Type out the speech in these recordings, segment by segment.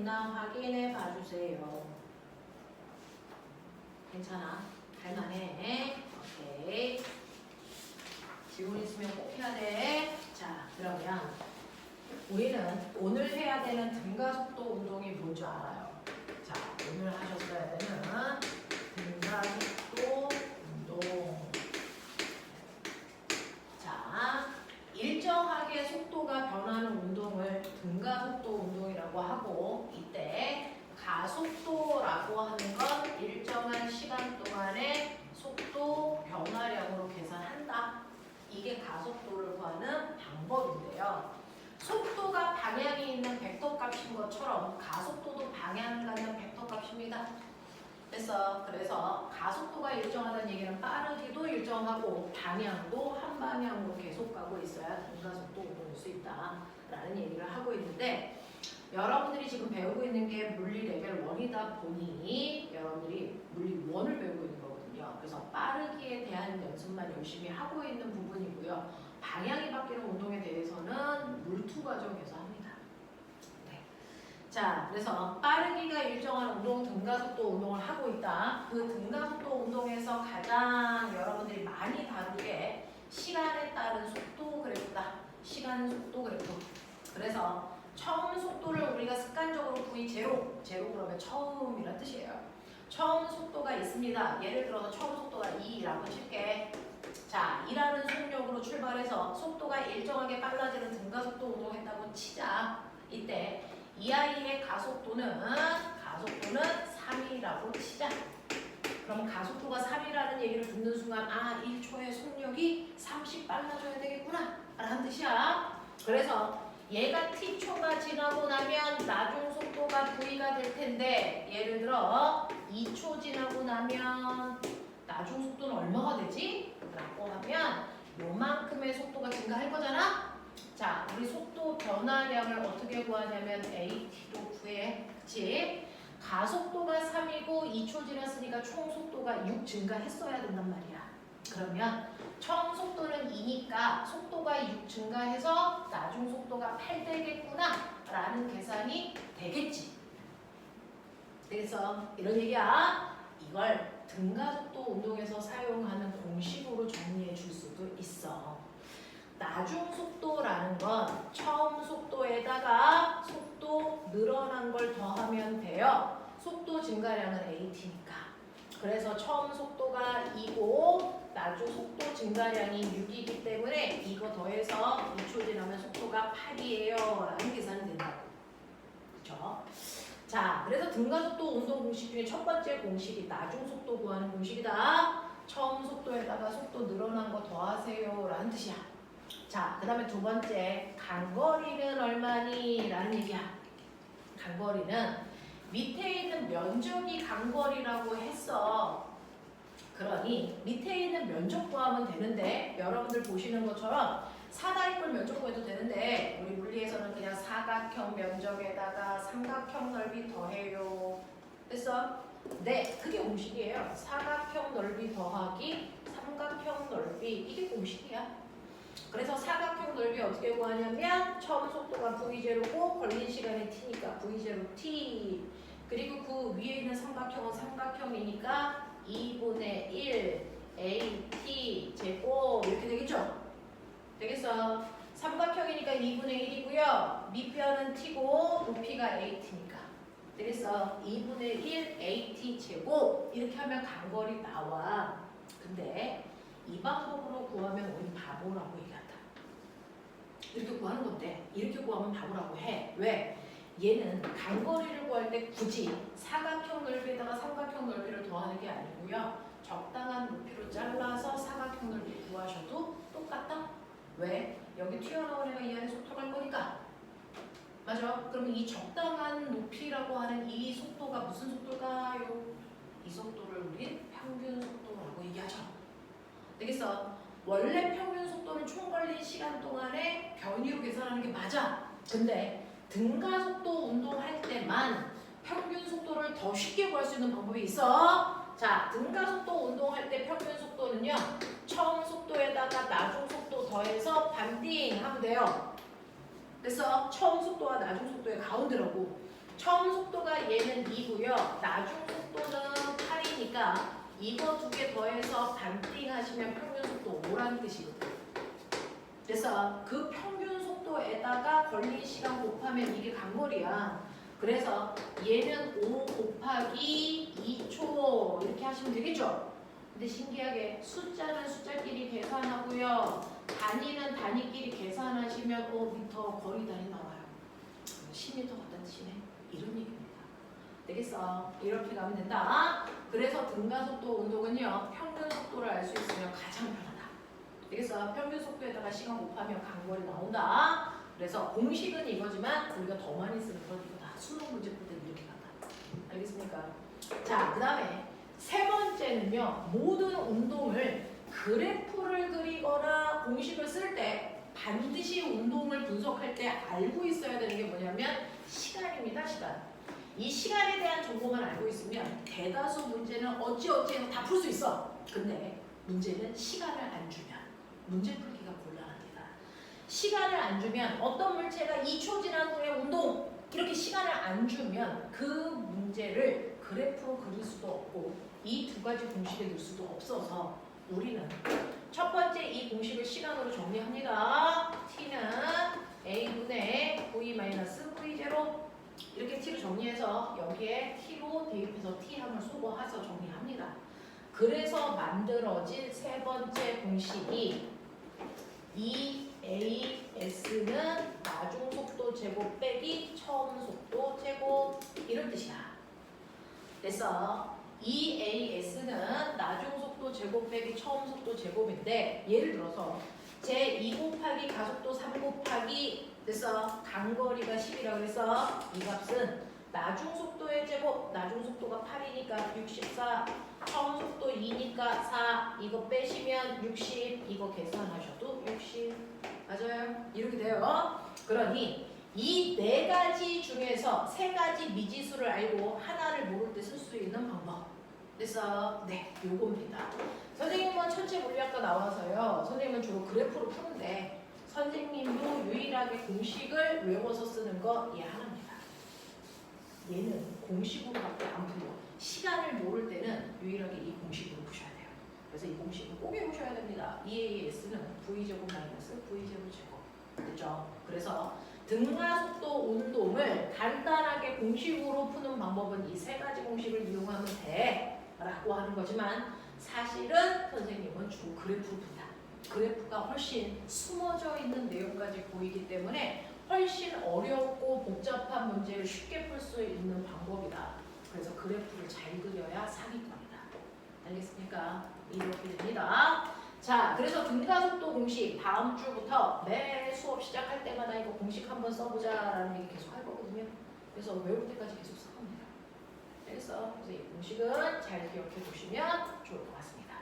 있나 확인해 봐주세요. 괜찮아? 할만해? 오케이. 질문 있으면 꼭 해야 돼. 자, 그러면 우리는 오늘 해야 되는 등가속도 운동이 뭔지 알아요. 자, 오늘 하셨어야 되는 등가속도 운동. 자, 일정하게 속도가 변하는 운동을 등가속도 운동이라고 하고, 이때 가속도라고 하는 건 일정한 시간 동안의 속도 변화량으로 계산한다. 이게 가속도를 구하는 방법인데요. 속도가 방향이 있는 벡터 값인 것처럼 가속도도 방향을 갖는 벡터 값입니다. 그래서 가속도가 일정하다는 얘기는 빠르기도 일정하고 방향도 한 방향으로 계속 가고 있어야 등가속도 운동일 수 있다라는 얘기를 하고 있는데, 여러분들이 지금 배우고 있는 게 물리 레벨 1이다 보니 여러분들이 물리 1을 배우고 있는 거거든요. 그래서 빠르기에 대한 연습만 열심히 하고 있는 부분이고요. 방향이 바뀌는 운동에 대해서는 물투 과정에서 합니다. 네. 자, 그래서 빠르기가 일정한 운동, 등가속도 운동을 하고 있다. 그 등가속도 운동에서 가장 여러분들이 많이 다루게 시간에 따른 속도 그래프다. 시간 속도 그래프. 그래서 처음 속도를 우리가 습관적으로 V0, 제로 그러면 처음이란 뜻이에요. 처음 속도가 있습니다. 예를 들어서 처음 속도가 2라고 칠게. 자, 2라는 속력으로 출발해서 속도가 일정하게 빨라지는 등가속도 운동했다고 치자. 이때 이 아이의 가속도는 3이라고 치자. 그럼 가속도가 3이라는 얘기를 듣는 순간 1초의 속력이 30 빨라져야 되겠구나 라는 뜻이야. 그래서 얘가 t초가 지나고 나면 나중 속도가 v가 될 텐데, 예를 들어 2초 지나고 나면 나중 속도는 얼마가 되지? 라고 하면 요만큼의 속도가 증가할 거잖아? 자, 우리 속도 변화량을 어떻게 구하냐면 AT로 구해. 그치? 가속도가 3이고 2초 지났으니까 총 속도가 6 증가했어야 된단 말이야. 그러면 처음 속도는 2니까 속도가 6 증가해서 나중 속도가 8 되겠구나 라는 계산이 되겠지. 그래서 이런 얘기야. 이걸 등가속도 운동에서 사용하는 공식으로 정리해 줄 수도 있어. 나중 속도라는 건 처음 속도에다가 속도 늘어난 걸 더하면 돼요. 속도 증가량은 AT니까. 그래서 처음 속도가 2고 나중 속도 증가량이 6이기 때문에 이거 더해서 2초 지나면 속도가 8이에요 라는 계산이 된다고. 그쵸? 자, 그래서 등가속도 운동 공식 중에 첫 번째 공식이 나중 속도 구하는 공식이다. 처음 속도에다가 속도 늘어난 거 더하세요 라는 뜻이야. 자, 그 다음에 두 번째, 간거리는 얼마니? 라는 얘기야. 간거리는 밑에 있는 면적이 간거리라고 했어. 그러니 밑에 있는 면적 구하면 되는데, 여러분들 보시는 것처럼 사다리꼴 면적 구해도 되는데 우리 물리에서는 그냥 사각형 면적에다가 삼각형 넓이 더해요. 됐어? 네, 그게 공식이에요. 사각형 넓이 더하기 삼각형 넓이, 이게 공식이야. 그래서 사각형 넓이 어떻게 구하냐면 처음 속도가 v0고 걸린 시간이 t니까 v0t, 그리고 그 위에 있는 삼각형은 삼각형이니까 2분의 1 at 제곱 이렇게 되겠죠? 되겠어? 삼각형이니까 2분의 1이고요. 밑변은 t고 높이가 at니까 되겠어? 2분의 1 at 제곱 이렇게 하면 간거리 나와. 근데 이 방법으로 구하면 우리 바보라고 얘기한다. 이렇게 구하는 건데 이렇게 구하면 바보라고 해. 왜? 얘는 간거리를 구할 때 굳이 사각형 넓이에다가 삼각형 넓이를 더하는 게 아니고요. 적당한 높이로 잘라서 사각형 넓이 구하셔도 똑같다. 왜? 여기 튀어나온 애가 이 안에 속도갈 거니까. 맞아? 그러면 이 적당한 높이라고 하는 이 속도가 무슨 속도일까요? 이 속도를 우린 평균 속도라고 얘기하죠. 되겠어? 원래 평균 속도는 총 걸린 시간 동안에 변이로 계산하는 게 맞아. 근데 등가속도 운동할 때만 평균 속도를 더 쉽게 구할 수 있는 방법이 있어. 자, 등가속도 운동할 때 평균 속도는요. 처음 속도에다가 나중 속도 더해서 반띵 하면 돼요. 그래서 처음 속도와 나중 속도의 가운데라고. 처음 속도가 얘는 2고요. 나중 속도는 8이니까 이거 두 개 더해서 반띵 하시면 평균 속도 5라는 뜻이거든요. 그래서 그 평균 속도에다가 걸린 시간 곱하면 이게 간거리야. 그래서 얘는 5 곱하기 2초 이렇게 하시면 되겠죠? 근데 신기하게 숫자는 숫자끼리 계산하고요. 단위는 단위끼리 계산하시면 미터 거리 단위 나와요. 10m 같다는 뜻이네. 이런 얘기입니다. 되겠어? 이렇게 가면 된다. 그래서 등가속도 운동은요. 평균 속도를 알 수 있으면 가장 편하다. 되겠어? 평균 속도에다가 시간 곱하면 간거리 나온다. 그래서 공식은 이거지만 우리가 더 많이 쓰는 건 이거다. 수능 문제 풀 때 이렇게 간다. 알겠습니까? 자, 그 다음에 세 번째는요. 모든 운동을 그래프를 그리거나 공식을 쓸 때 반드시 운동을 분석할 때 알고 있어야 되는 게 뭐냐면 시간입니다. 시간. 이 시간에 대한 정보만 알고 있으면 대다수 문제는 어찌어찌해서 다 풀 수 있어. 근데 문제는 시간을 안 주면 문제 풀기가 곤란합니다. 시간을 안 주면 어떤 물체가 2초 지난 후에 운동 이렇게 시간을 안 주면 그 문제를 그래프로 그릴 수도 없고 이 두 가지 공식에 넣을 수도 없어서 우리는 첫 번째 이 공식을 시간으로 정리합니다. t는 a분의 v-v0 이렇게 t로 정리해서 여기에 t로 대입해서 t함을 소거해서 정리합니다. 그래서 만들어진 세 번째 공식이 2as는 나중 속도 제곱 빼기 처음 속도 제곱 이런 뜻이야. 그래서 2as는 나중 속도 제곱 빼기 처음 속도 제곱인데 예를 들어서 제 2 곱하기 가속도 3 곱하기 그래서 간거리가 10이라고 해서 이 값은 나중 속도의 제곱, 나중 속도가 8이니까 64, 처음 속도 2니까 4, 이거 빼시면 60, 이거 계산하셔도 60. 맞아요? 이렇게 돼요. 그러니 이 네 가지 중에서 세 가지 미지수를 알고 하나를 모를 때 쓸 수 있는 방법. 그래서 네, 요겁니다. 선생님은 천체 물리학과 나와서요. 선생님은 주로 그래프로 푸는데 선생님도 유일하게 공식을 외워서 쓰는 거 얘 하나입니다. 얘는 공식으로밖에 안 풀려. 시간을 모를 때는 유일하게 이 공식으로 푸셔야 돼요. 그래서 이 공식을 꼭 외우셔야 됩니다. EAS는 V제곱 마이너스 V제곱 제곱. 됐죠? 그래서 등가속도 운동을 간단하게 공식으로 푸는 방법은 이 세 가지 공식을 이용하면 돼 라고 하는 거지만 사실은 선생님은 주 그래프로 푼다. 그래프가 훨씬 숨어져 있는 내용까지 보이기 때문에 훨씬 어렵고 복잡한 문제를 쉽게 풀 수 있는 방법이다. 그래서 그래프를 잘 그려야 사기꾼이다. 알겠습니까? 이렇게 됩니다. 자, 그래서 등가속도 공식 다음 주부터 매 수업 시작할 때마다 이거 공식 한번 써보자라는 얘기 계속 할 거거든요. 그래서 외울 때까지 계속 써봅니다. 그래서 이 공식은 잘 기억해 두시면 좋을 것 같습니다.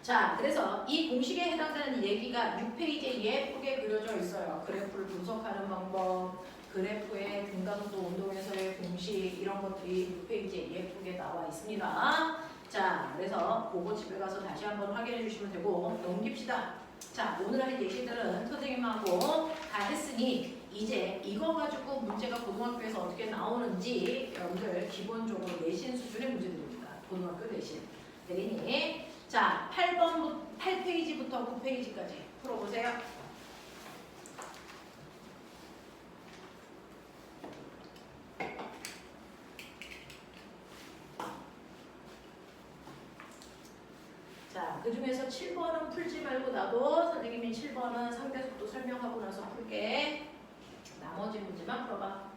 자, 그래서 이 공식에 해당되는 얘기가 6페이지에 예쁘게 그려져 있어요. 그래프를 분석하는 방법, 그래프의 등가속도 운동에서의 공식 이런 것들이 6페이지에 예쁘게 나와 있습니다. 자, 그래서 그거 집에 가서 다시 한번 확인해 주시면 되고 넘깁시다. 자, 오늘 할 예시들은 선생님하고 다 했으니 이제 이거 가지고 문제가 고등학교에서 어떻게 나오는지 여러분들 기본적으로 내신 수준의 문제들입니다. 고등학교 내신. 되겠니? 자, 8페이지부터 9페이지까지 풀어보세요. 자, 그 중에서 7번은 풀지 말고 나도 선생님이 7번은 상대속도 설명하고 나서 풀게. 나머지 문제만 풀어봐.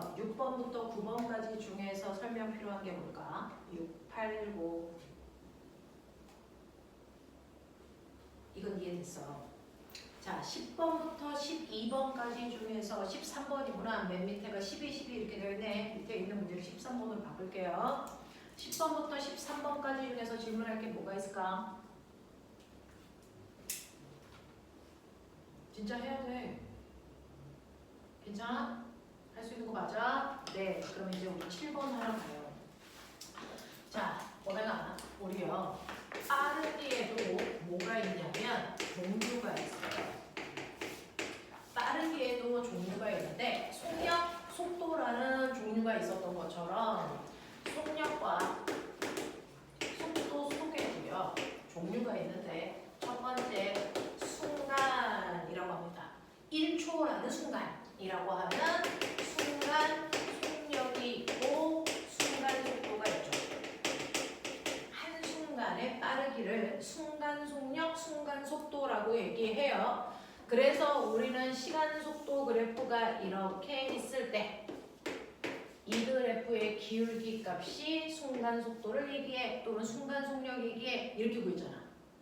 볼게요. 6번부터 9번까지 중에서 설명 필요한 게 뭘까? 6, 8, 9. 이건 이해됐어. 자, 10번부터 12번까지 중에서 13번이구나. 맨 밑에가 12, 12 이렇게 되어 있네. 밑에 있는 문제를 13번으로 바꿀게요. 10번부터 13번까지 중에서 질문할 게 뭐가 있을까? 진짜 해야 돼. 괜찮아? 할 수 있는 거 맞아? 네. 그럼 이제 우리 7번 하러 가요. 자, 뭐다가 우리요. 빠르기에도 뭐가 있냐면 종류가 있어요. 빠르기에도 종류가 있는데 속력, 속도라는 종류가 있었던 것처럼 속력과 속도 속에도요. 종류가 있는데 첫 번째 순간이라고 합니다. 1초라는 순간이라고 하면 순간 속력이 있고 순간 속도가 있죠. 한순간의 빠르기를 순간 속력, 순간 속도라고 얘기해요. 그래서 우리는 시간 속도 그래프가 이렇게 있을 때 이 그래프의 기울기 값이 순간 속도를 얘기해 또는 순간 속력 얘기해 이렇게 보이잖아.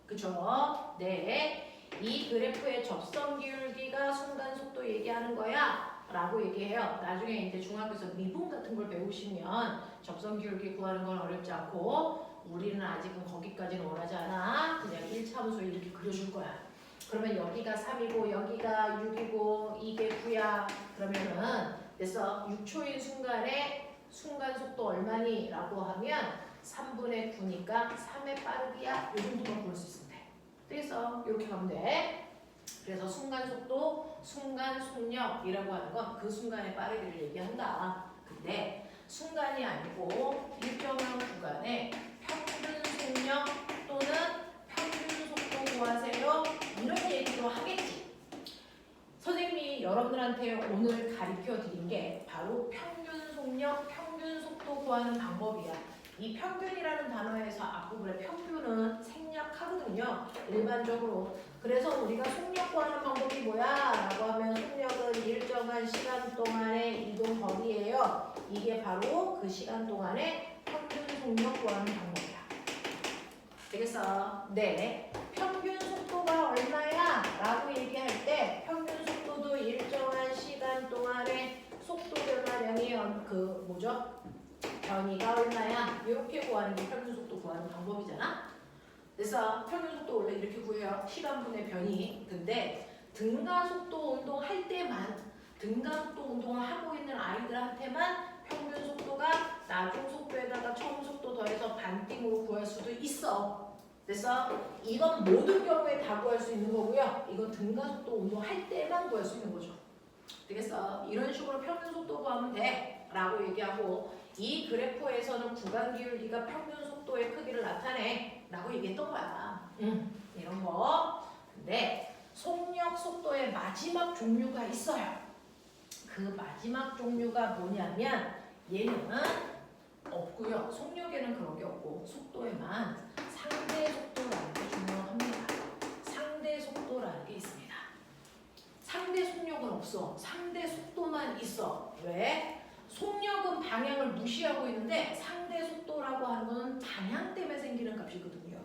그쵸? 네. 이 그래프의 접선 기울기가 순간 속도 얘기하는 거야 라고 얘기해요. 나중에 이제 중학교에서 미분 같은 걸 배우시면 접선 기울기 구하는 건 어렵지 않고 우리는 아직은 거기까지는 원하지 않아. 그냥 1차함수 이렇게 그려줄 거야. 그러면 여기가 3이고 여기가 6이고 이게 9야. 그러면은 그래서 6초인 순간에 순간 속도 얼마니? 라고 하면 3분의 9니까 3의 빠르기야. 이 정도만 구할 수 있으면 돼. 그래서 이렇게 가면 돼. 그래서 순간 속도, 순간 속력이라고 하는 건 그 순간의 빠르기를 얘기한다. 근데 순간이 아니고 일정한 구간에 평균 속력 또는 평균 속도 구하세요. 이런 얘기도 하겠지. 선생님이 여러분들한테 오늘 가르쳐 드린 게 바로 평균 속력, 평균 속도 구하는 방법이야. 이 평균이라는 단어에서 앞부분에 평균은 생략하거든요. 일반적으로. 그래서 우리가 속력 구하는 방법이 뭐야? 라고 하면 속력은 일정한 시간 동안의 이동 거리예요. 이게 바로 그 시간 동안의 평균 속력 구하는 방법이야. 되겠어? 네. 평균 속도가 얼마야? 라고 얘기할 때 평균 속도도 일정한 시간 동안의 속도 변화량이 변이가 얼마야? 이렇게 구하는 게 평균 속도 구하는 방법이잖아. 그래서 평균 속도 원래 이렇게 구해요. 시간분의 변이. 근데 등가 속도 운동 할 때만 등가 속도 운동을 하고 있는 아이들한테만 평균 속도가 나중 속도에다가 처음 속도 더해서 반띵으로 구할 수도 있어. 그래서 이건 모든 경우에 다 구할 수 있는 거고요. 이건 등가 속도 운동할 때만 구할 수 있는 거죠. 되겠어? 이런 식으로 평균 속도 구하면 돼 라고 얘기하고 이 그래프에서는 구간 기울기가 평균 속도의 크기를 나타내 라고 얘기했던 거야. 이런 거. 근데 속력 속도의 마지막 종류가 있어요. 그 마지막 종류가 뭐냐면 얘는 없고요. 속력에는 그런 게 없고 속도에만 상대 속도라는 게 중요합니다. 상대 속도라는 게 있습니다. 상대 속력은 없어. 상대 속도만 있어. 왜? 속력은 방향을 무시하고 있는데 상대 속도라고 하는 건 방향 때문에 생기는 값이거든요.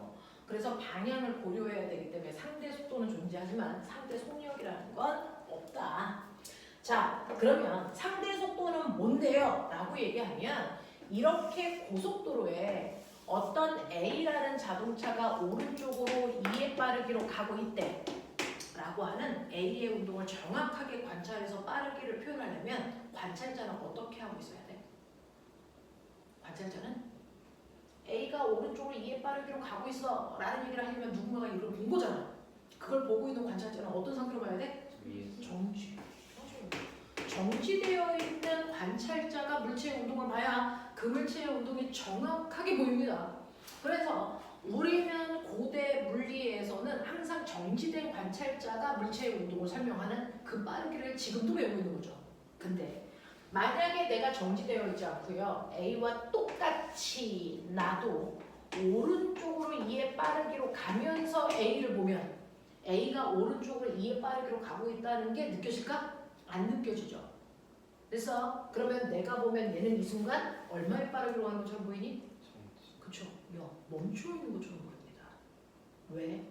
그래서 방향을 고려해야 되기 때문에 상대 속도는 존재하지만 상대 속력이라는 건 없다. 자, 그러면 상대 속도는 뭔데요? 라고 얘기하면 이렇게 고속도로에 어떤 A라는 자동차가 오른쪽으로 2의 빠르기로 가고 있대 라고 하는 A의 운동을 정확하게 관찰해서 빠르기를 표현하려면 관찰자는 어떻게 하고 있어야 돼? 관찰자는 A가 오른쪽으로 2의 빠르기로 가고 있어 라는 얘기를 하려면 누군가가 이걸 본 거잖아. 그걸 보고 있는 관찰자는 어떤 상태로 봐야 돼? 정지되어 있는 관찰자가 물체의 운동을 봐야 그 물체의 운동이 정확하게 보입니다. 그래서 우리는 고대 물리에서는 항상 정지된 관찰자가 물체의 운동을 설명하는 그 빠르기를 지금도 배우고 있는 거죠. 근데 만약에 내가 정지되어 있지 않고요. A와 똑같이 나도 오른쪽으로 2의 빠르기로 가면서 A를 보면 A가 오른쪽으로 2의 빠르기로 가고 있다는 게 느껴질까? 안 느껴지죠. 그래서 그러면 내가 보면 얘는 이 순간 얼마의 빠르기로 가는 것처럼 보이니? 그쵸? 야, 멈춰 있는 것처럼 보입니다. 왜?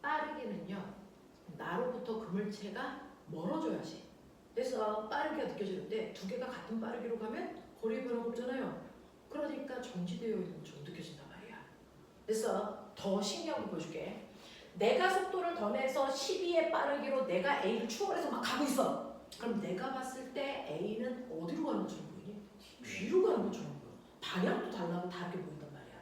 빠르기는요, 나로부터 그물체가 멀어져야지. 그래서 빠르기가 느껴지는데 두 개가 같은 빠르기로 가면 거리의 변화가 없잖아요. 그러니까 정지되어 있는 것처럼 느껴진단 말이야. 그래서 더 신기한 거 보여줄게. 내가 속도를 더 내서 12의 빠르기로 내가 A를 추월해서 막 가고 있어. 그럼 내가 봤을 때 A는 어디로 가는 것처럼 보이니? 뒤로 가는 것처럼 보여. 방향도 다르게 보인단 말이야.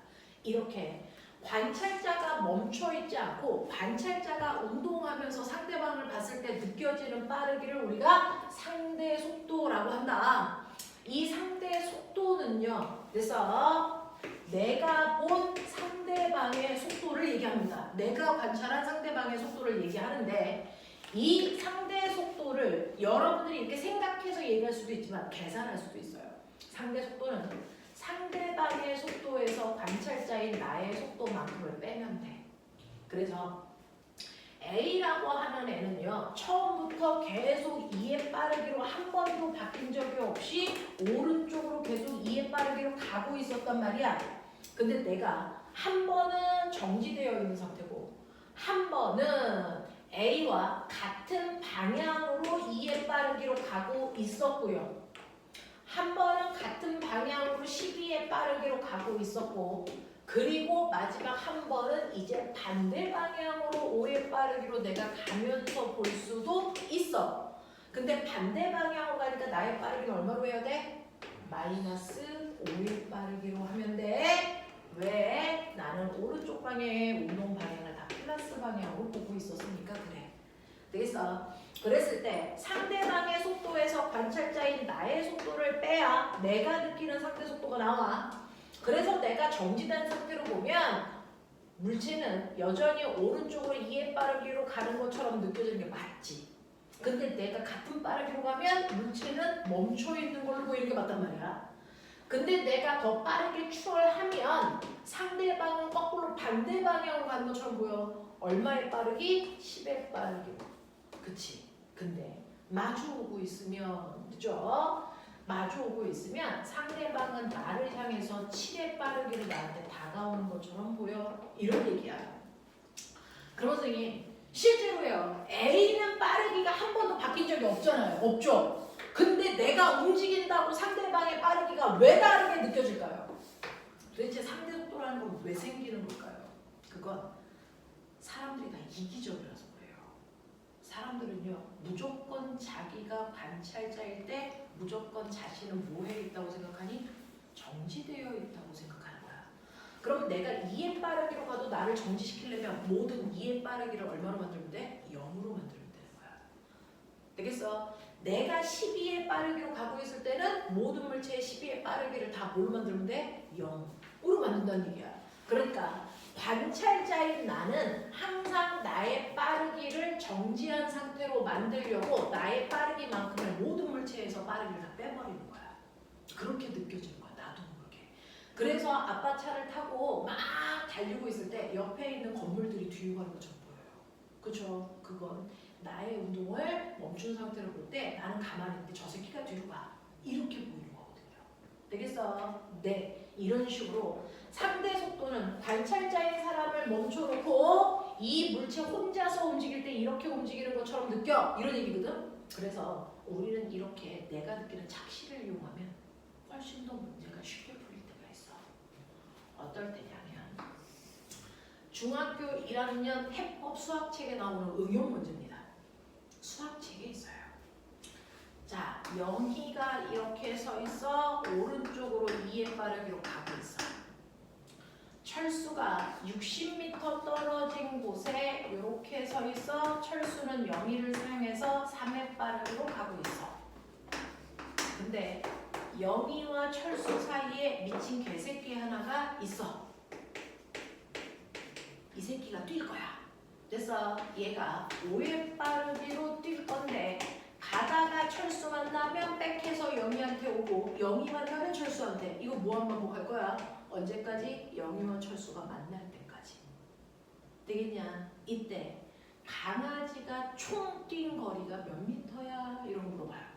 이렇게 관찰자가 멈춰있지 않고 관찰자가 운동하면서 상대방을 봤을 때 느껴지는 빠르기를 우리가 상대 속도라고 한다. 이 상대 속도는요. 그래서 내가 본 상대방의 속도를 얘기합니다. 내가 관찰한 상대방의 속도를 얘기하는데 이 상대 속도를 여러분들이 이렇게 생각해서 얘기할 수도 있지만 계산할 수도 있어요. 상대 속도는 상대방의 속도에서 관찰자인 나의 속도만큼을 빼면 돼. 그래서 A라고 하는 애는요. 처음부터 계속 2의 빠르기로 한 번도 바뀐 적이 없이 오른쪽으로 계속 2의 빠르기로 가고 있었단 말이야. 근데 내가 한 번은 정지되어 있는 상태고 한 번은 A와 같은 방향으로 2의 빠르기로 가고 있었고요. 한 번은 같은 방향으로 12의 빠르기로 가고 있었고 그리고 마지막 한 번은 이제 반대 방향으로 5의 빠르기로 내가 가면서 볼 수도 있어. 근데 반대 방향으로 가니까 나의 빠르기는 얼마로 해야 돼? 마이너스 5의 빠르기로 하면 돼. 왜? 나는 오른쪽 방향의 운동 방향을 다 플러스 방향으로 보고 있었으니까 그래. 그래서 그랬을 때 상대방의 속도에서 관찰자인 나의 속도를 빼야 내가 느끼는 상대 속도가 나와. 그래서 내가 정지된 상태로 보면 물체는 여전히 오른쪽으로 2의 빠르기로 가는 것처럼 느껴지는 게 맞지. 근데 내가 같은 빠르기로 가면 물체는 멈춰 있는 걸로 보이는 게 맞단 말이야. 근데 내가 더 빠르게 추월하면 상대방은 거꾸로 반대 방향으로 가는 것처럼 보여. 얼마의 빠르기? 10의 빠르기. 그치? 근데 마주오고 있으면 그죠? 마주오고 있으면 상대방은 나를 향해서 7의 빠르기로 나한테 다가오는 것처럼 보여. 이런 얘기야. 그럼 선생님 실제로요. A는 빠르기가 한 번도 바뀐 적이 없잖아요. 없죠? 근데 내가 움직인다고 상대방의 빠르기가 왜 다르게 느껴질까요? 도대체 상대 속도라는 건 왜 생기는 걸까요? 그건 사람들이 다 이기적이라서 그래요. 사람들은요. 무조건 자기가 관찰자일 때 무조건 자신은 뭐해 있다고 생각하니? 정지되어 있다고 생각하는 거야. 그럼 내가 2의 빠르기로 가도 나를 정지시키려면 모든 2의 빠르기를 얼마로 만들면 돼? 0으로 만들면 되는 거야. 되겠어? 내가 12의 빠르기로 가고 있을 때는 모든 물체의 12의 빠르기를 다 뭘로 만들면 돼? 0으로 만든다는 얘기야. 그러니까 관찰자인 나는 항상 나의 빠르기를 정지한 상태로 만들려고 나의 빠르기만큼의 모든 물체에서 빠르기를 다 빼버리는 거야. 그렇게 느껴지는 거야. 나도 모르게. 그래서 아빠 차를 타고 막 달리고 있을 때 옆에 있는 건물들이 뒤로 가는 것처럼 보여요. 그렇죠? 그건 나의 운동을 멈춘 상태로 볼 때 나는 가만히 있는데 저 새끼가 뒤로 가. 이렇게 보이는 거거든요. 되겠어? 네. 이런 식으로 상대 속도는 관찰자인 사람을 멈춰놓고 이 물체 혼자서 움직일 때 이렇게 움직이는 것처럼 느껴. 이런 얘기거든. 그래서 우리는 이렇게 내가 느끼는 착시를 이용하면 훨씬 더 문제가 쉽게 풀릴 때가 있어. 어떨 때냐면 중학교 1학년 해법 수학책에 나오는 응용 문제입니다. 수학책에 있어요. 자, 영희가 이렇게 서 있어. 오른쪽으로 2의 빠르기로 가고 있어. 철수가 60m 떨어진 곳에 이렇게 서 있어. 철수는 영희를 사용해서 3의 빠르기로 가고 있어. 근데 영희와 철수 사이에 미친 개새끼 하나가 있어. 이 새끼가 뛸 거야. 그래서 얘가 5의 빠르기로 뛸 건데 가다가 철수 만나면 백해서 영희한테 오고 영희 만나면 철수한테. 이거 무한 반복할 거야. 언제까지? 영희와 철수가 만날 때까지. 되겠냐? 이때 강아지가 총 뛴 거리가 몇 미터야? 이런 거 물어봐요.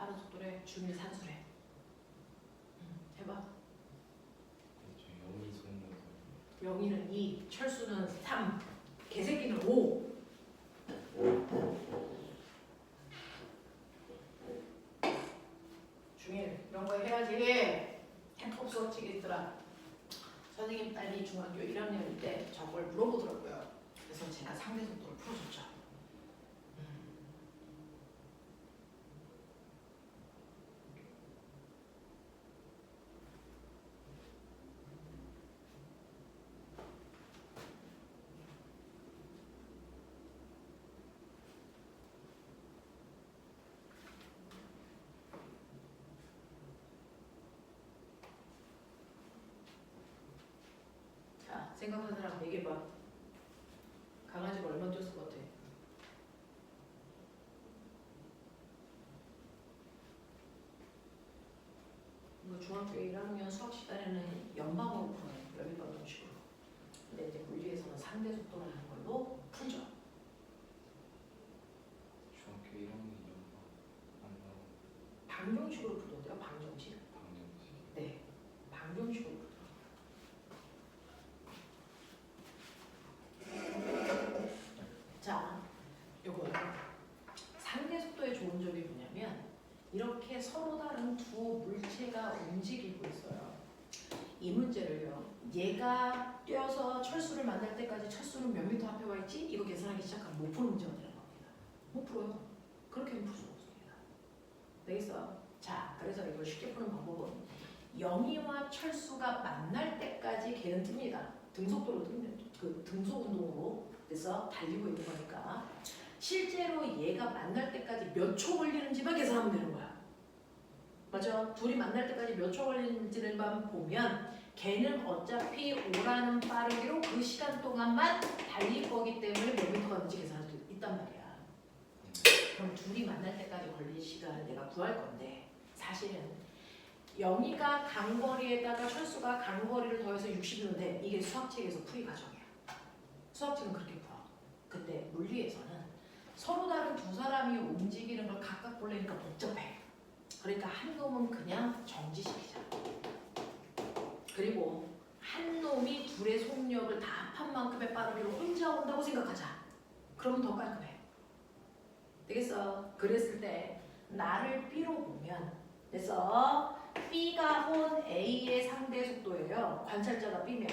빠른 속도래. 중이 산수래. 해봐. 저 0이 속는 0이는 2, 철수는 3, 개새끼는 5. 중일 이런 거 해야지. 행법 수업 책이있더라. 선생님 딸이 중학교 1학년일 때 저걸 물어보더라고요. 그래서 제가 상대 속도를 풀어줬죠. 자, 생각하는 사람 얘기해봐. 강아지가 얼마 뛰었을 것 같아? 이거 중학교 1학년 수학 시간에는 연방으로 풀어요. 연립 방정식으로. 근데 이제 물리에서는 상대 속도라는 걸로 풀죠. 중학교 1학년 연방 방정식으로 풀던데요. 방정식. 방정식. 네. 방정식으로 풀더라고요. 자, 요거 상대 속도의 좋은 점이 뭐냐면 이렇게 서로 다른 두 물체가 움직이고 있어요. 이 문제를요. 얘가 뛰어서 철수를 만날 때까지 철수는 몇 미터 앞에 와 있지? 이거 계산하기 시작하면 못 푸는 문제가 되는 겁니다. 못 풀어요. 그렇게는 풀 수 없습니다. 되겠어? 자, 그래서 이걸 쉽게 푸는 방법은 영희와 철수가 만날 때까지 걔는 뜹니다. 등속도로 뜹니다. 그 등속 운동으로 그래서 달리고 있는 거니까 실제로 얘가 만날 때까지 몇 초 걸리는지만 계산하면 되는 거야. 맞아? 둘이 만날 때까지 몇 초 걸리는지만 보면 걔는 어차피 오라는 빠르기로 그 시간 동안만 달릴 거기 때문에 몇 미터 가는지 계산할 수 있단 말이야. 그럼 둘이 만날 때까지 걸릴 시간을 내가 구할 건데 사실은 영희가 간거리에다가 철수가 간거리를 더해서 60이는데 이게 수학책에서 풀이 과정이야. 수학책은 그렇게 풀어. 근데 물리에서는 서로 다른 두 사람이 움직이는 걸 각각 보려니까 복잡해. 그러니까 한 놈은 그냥 정지시키자. 그리고 한 놈이 둘의 속력을 다 합한 만큼의 빠르기로 혼자 온다고 생각하자. 그러면 더 깔끔해. 되겠어? 그랬을 때 나를 B로 보면 그래서 B가 본 A의 상대 속도예요. 관찰자가 B면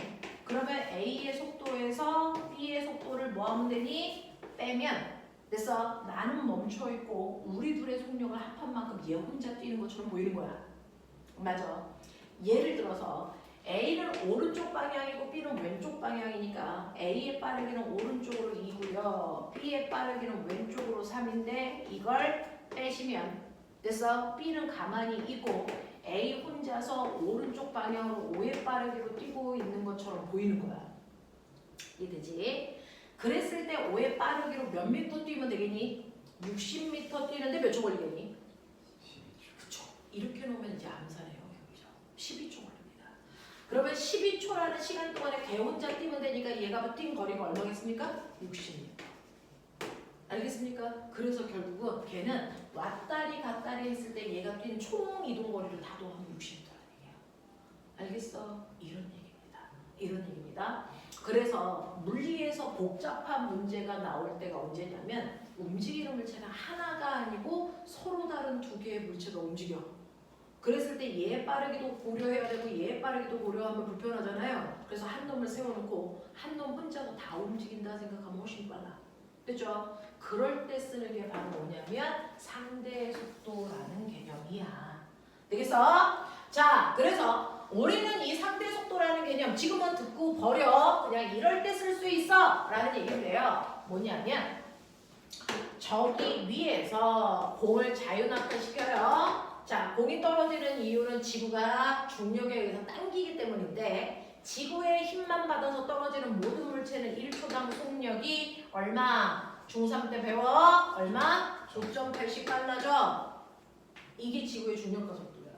그러면 A의 속도에서 B의 속도를 뭐 하면 되니? 빼면 그래서 나는 멈춰있고 우리 둘의 속력을 합한 만큼 얘 혼자 뛰는 것처럼 보이는 거야. 맞아. 예를 들어서 A는 오른쪽 방향이고 B는 왼쪽 방향이니까 A의 빠르기는 오른쪽으로 2고요. B의 빠르기는 왼쪽으로 3인데 이걸 빼시면 그래서 B는 가만히 있고 A 혼자서 오른쪽 방향으로 5의 빠르기로 뛰고 있는 것처럼 보이는 거야. 이해되지? 그랬을 때 5의 빠르기로 몇 미터 뛰면 되겠니? 60m 뛰는데 몇 초 걸리겠니? 12초. 그쵸. 이렇게 놓으면 이제 암산의 영역이죠. 12초 걸립니다. 그러면 12초라는 시간 동안에 걔 혼자 뛰면 되니까 얘가 뛴 거리가 얼마겠습니까? 60m. 알겠습니까? 그래서 결국은 걔는 왔다리 갔다리 했을 때 얘가 뛴 총 이동 거리를 다 더하면 60m라는 얘기야. 알겠어? 이런 얘기입니다. 이런 얘기입니다. 그래서 물리에서 복잡한 문제가 나올 때가 언제냐면 움직이는 물체가 하나가 아니고 서로 다른 두 개의 물체가 움직여. 그랬을 때 얘의 빠르기도 고려해야 되고 얘의 빠르기도 고려하면 불편하잖아요. 그래서 한 놈을 세워놓고 한 놈 혼자서 다 움직인다 생각하면 훨씬 빨라. 그죠? 그럴 때 쓰는 게 바로 뭐냐면 상대 속도라는 개념이야. 되겠어? 자, 그래서 우리는 이 상대 속도라는 개념 지금은 듣고 버려. 그냥 이럴 때 쓸 수 있어 라는 얘기인데요. 뭐냐면 저기 위에서 공을 자유낙하시켜요. 자, 공이 떨어지는 이유는 지구가 중력에 의해서 당기기 때문인데 지구의 힘만 받아서 떨어지는 모든 물체는 1초당 속력이 얼마? 중3 때 배워? 얼마? 5.8씩 빨라져. 이게 지구의 중력 가속도야.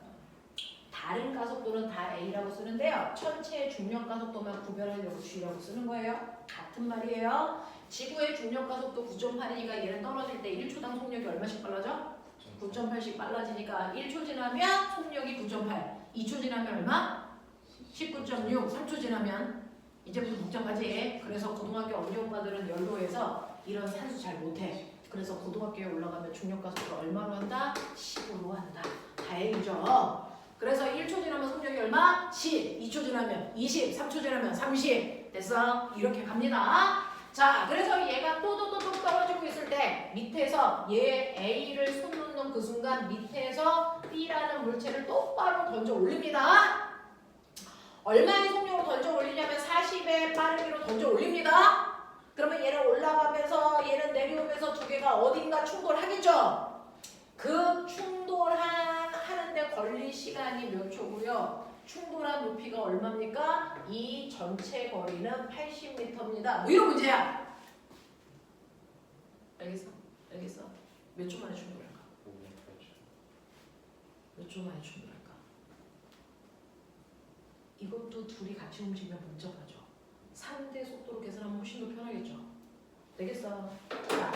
다른 가속도는 다 A라고 쓰는데요. 전체의 중력 가속도만 구별하려고 G라고 쓰는 거예요. 같은 말이에요. 지구의 중력 가속도 9.8이니까 얘는 떨어질 때 1초당 속력이 얼마씩 빨라져? 9.8씩 빨라지니까 1초 지나면 속력이 9.8, 2초 지나면 얼마? 19.6, 3초 지나면 이제부터 복잡하지. 그래서 고등학교 어려운가들은 연로해서 이런 산수 잘 못해. 그래서 고등학교에 올라가면 중력가속도를 얼마로 한다? 10으로 한다. 다행이죠. 그래서 1초 지나면 속력이 얼마? 10, 2초 지나면 20, 3초 지나면 30. 됐어? 이렇게 갑니다. 자, 그래서 얘가 또또또또 떨어지고 있을 때 밑에서 얘 A를 손 놓는 그 순간 밑에서 B라는 물체를 똑바로 던져 올립니다. 얼마의 속력으로 던져 올리냐면 40의 빠르기로 던져 올립니다. 그러면 얘는 올라가면서 얘는 내려오면서 두 개가 어딘가 충돌하겠죠? 그 충돌하는데 걸릴 시간이 몇 초고요? 충돌한 높이가 얼마입니까? 이 전체 거리는 80m입니다. 뭐 이런 문제야. 알겠어? 알겠어? 몇 초 만에 충돌할까? 500초. 몇 초 만에 충돌할까? 이것도 둘이 같이 움직이면 복잡하죠. 상대 속도로 계산하면 훨씬 더 편하겠죠. 되겠어? 자,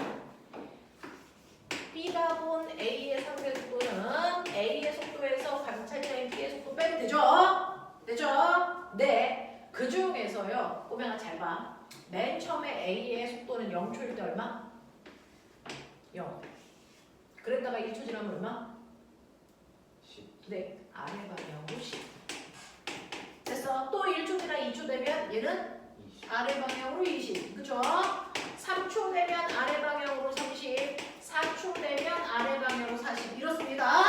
B가 본 A의 상대 속도는 A의 속도에서 관찰자인 B의 속도 빼면 되죠? 되죠? 네. 그 중에서요. 꼬맹아 잘 봐. 맨 처음에 A의 속도는 0초일 때 얼마? 0. 그랬다가 1초 지나면 얼마? 10. 네. 아래 방향으로 10. 됐어. 또 1초 지나 2초 되면 얘는 20. 아래 방향으로 20. 그죠? 3초 되면 아래 방향으로 30. 4초 되면 아래 방향으로 40. 이렇습니다.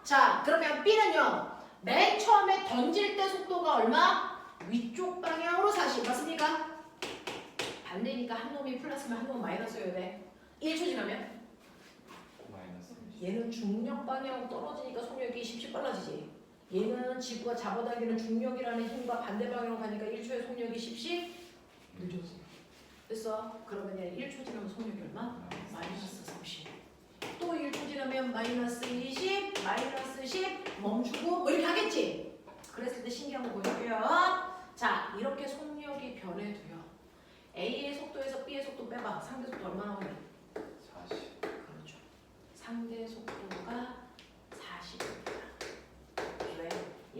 자, 그러면 B는요. 맨 처음에 던질 때 속도가 얼마? 위쪽 방향으로 40. 맞습니까? 반대니까 한 놈이 플러스면 한 놈은 마이너스여야 돼. 1초 지나면 마이너스. 얘는 중력 방향으로 떨어지니까 속력이 10씩 빨라지지. 얘는 지구가 잡아당기는 중력이라는 힘과 반대 방향으로 가니까 1초에 속력이 10씩 늦어져. 됐어? 그러면 얘 1초 지나면 속력이 얼마? 마이너스 30. 또 1초 지나면 마이너스 20, 마이너스 10, 멈추고 뭐 이렇게 하겠지? 그랬을 때 신기한 거 보여줄게요. 자, 이렇게 속력이 변해도요. A의 속도에서 B의 속도 빼봐. 상대 속도 얼마 나오냐? 40. 그렇죠. 상대 속도가 40입니다. 왜?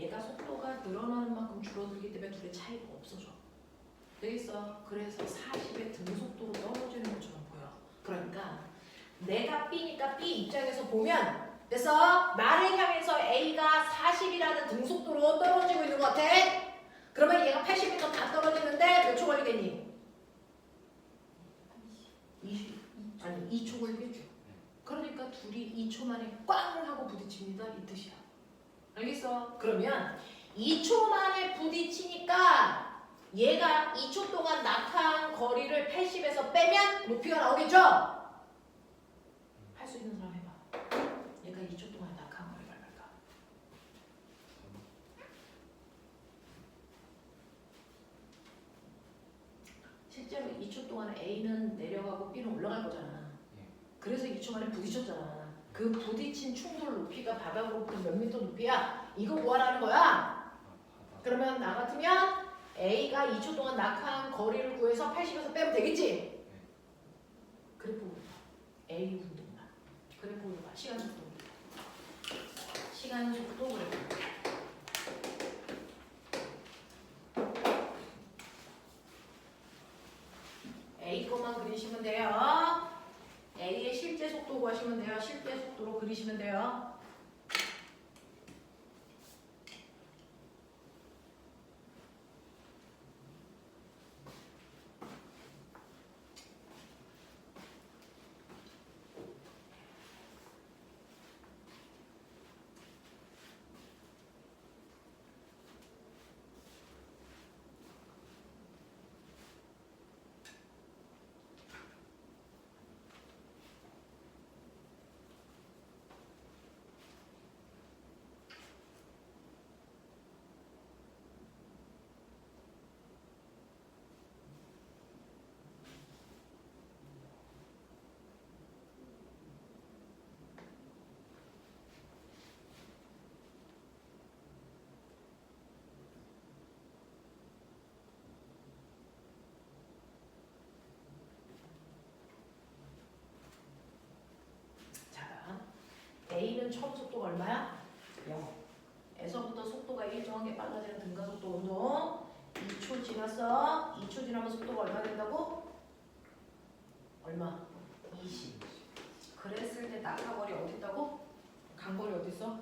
얘가 속도가 늘어나는 만큼 줄어들기 때문에 둘의 차이가 없어져. 되겠어? 그래서 40의 등속도로 떨어지는 것처럼 보여. 그러니까 내가 B니까 B 입장에서 보면 됐어? 나를 향해서 A가 40이라는 등속도로 떨어지고 있는 것 같아? 그러면 얘가 80m 다 떨어지는데 몇 초 걸리겠니? 20. 아니 2초 걸리겠죠. 그러니까 둘이 2초 만에 꽝 하고 부딪힙니다. 이 뜻이야. 알겠어? 그러면 2초 만에 부딪히니까 얘가 2초 동안 낙하한 거리를 80에서 빼면 높이가 나오겠죠? 할 수 있는 사람 해봐. 얘가 2초 동안 낙하한 거리가 얼마일까? 실제로 2초 동안 A는 내려가고 B는 올라갈 거잖아. 그래서 2초 만에 부딪혔잖아. 그 부딪힌 충돌 높이가 바닥으로부터 몇 미터 높이야? 이거 뭐하라는 거야? 그러면 나 같으면 A가 2초 동안 낙하한 거리를 구해서 80에서 빼면 되겠지? 그래프 봐. A 운동만. 그래프 봐. 시간 속도. 시간 속도 그래프. A 것만 그리시면 돼요. A의 실제 속도 구하시면 돼요. 실제 속도로 그리시면 돼요. 얼마야? 0. 에서부터 속도가 일정하게 빨라지는 등가속도 운동 2초 지났어. 2초 지나면 속도가 얼마 된다고? 얼마? 20. 그랬을 때 낙하거리 어디 있다고? 간거리 어디 있어?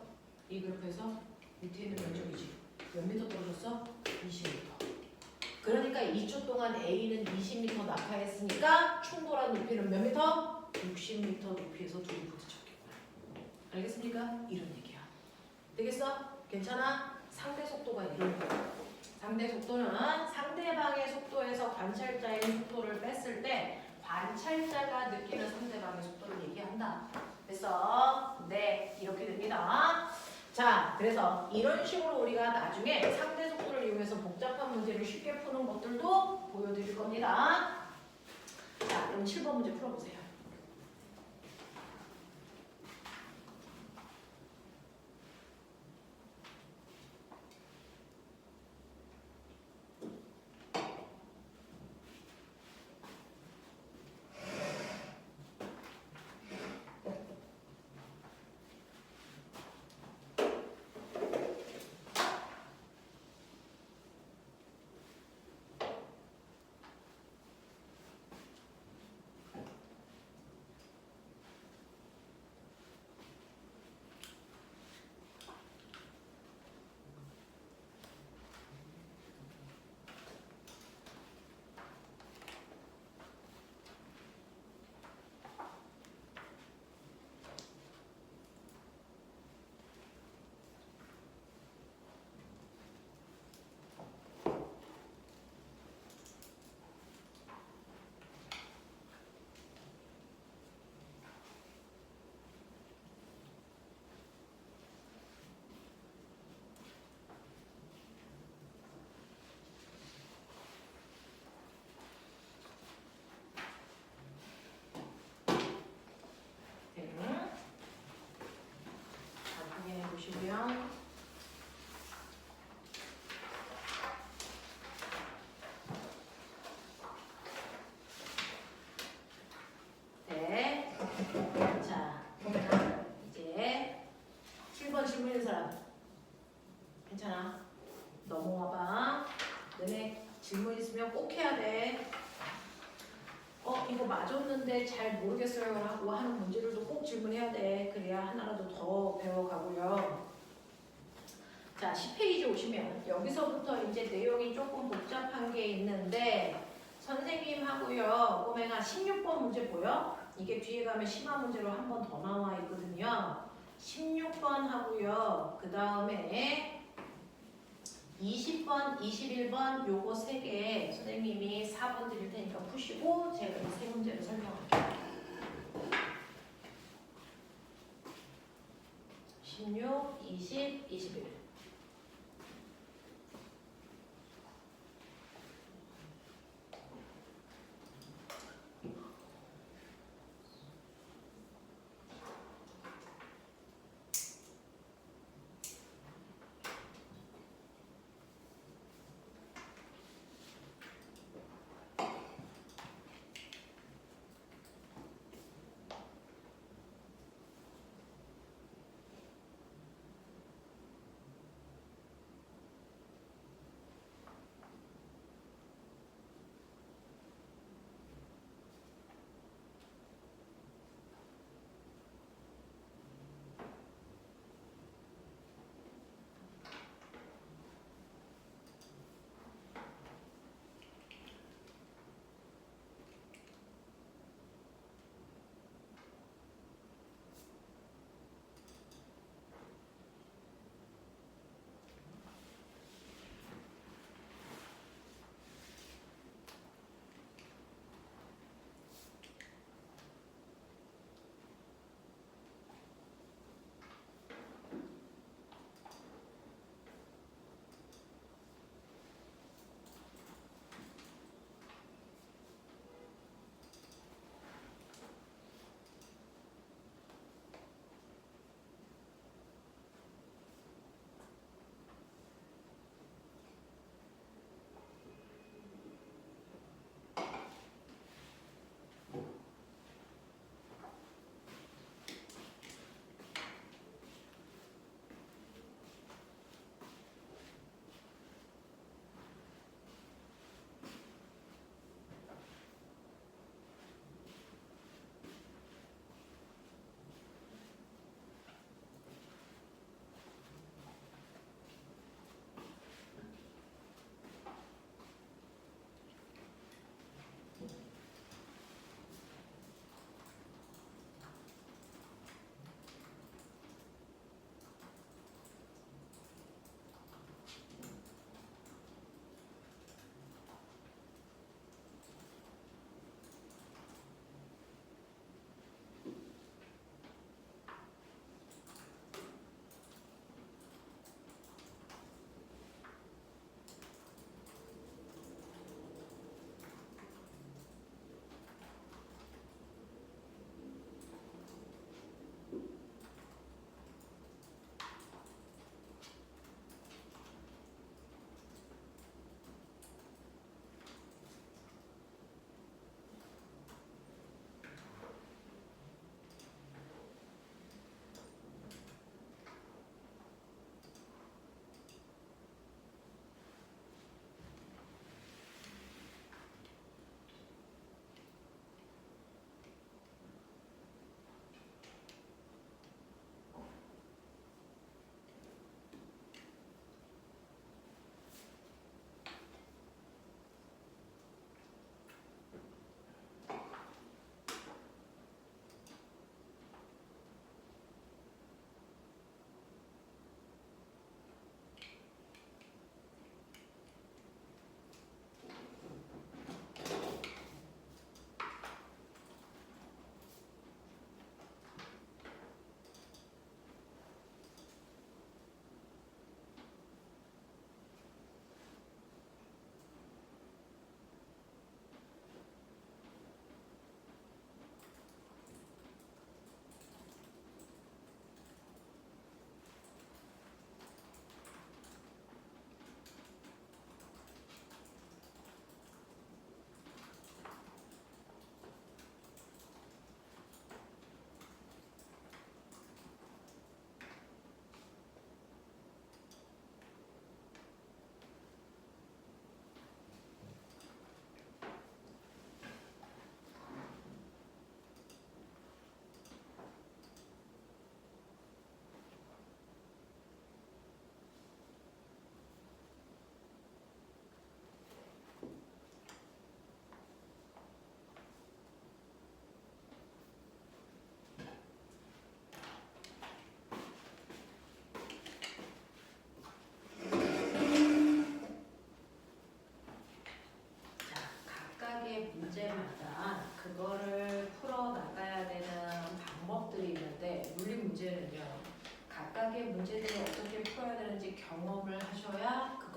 이 그래프에서 밑에 있는 면적이지. 몇 미터 떨어졌어? 20m. 그러니까 2초 동안 A는 20m 낙하했으니까 충돌한 높이는 몇 미터? 60m 높이에서 둘이 부딪혔겠구나. 알겠습니까? 이런 얘기야. 되겠어? 괜찮아? 상대 속도가 이런 거야. 상대 속도는 상대방의 속도에서 관찰자의 속도를 뺐을 때 관찰자가 느끼는 상대방의 속도를 얘기한다. 됐어? 네, 이렇게 됩니다. 자, 그래서 이런 식으로 우리가 나중에 상대 속도를 이용해서 복잡한 문제를 쉽게 푸는 것들도 보여드릴 겁니다. 자, 그럼 7번 문제 풀어보세요. 보시고요. 네. 자, 이제 7번 질문인 사람. 괜찮아. 넘어와봐. 너네 질문 있으면 꼭 해야 돼. 이거 맞았는데 잘 모르겠어요 하고 하는 문제들도 꼭 질문해야 돼. 그래야 하나라도 더 배워가고요. 자, 10페이지 오시면 여기서부터 이제 내용이 조금 복잡한 게 있는데 선생님하고요. 꼬맹아 16번 문제 보여? 이게 뒤에 가면 심화 문제로 한 번 더 나와 있거든요. 16번 하고요. 그 다음에 20번, 21번 요거 3개 선생님이 4번 드릴 테니까 푸시고 제가 이 3문제를 설명할게요. 16, 20, 21.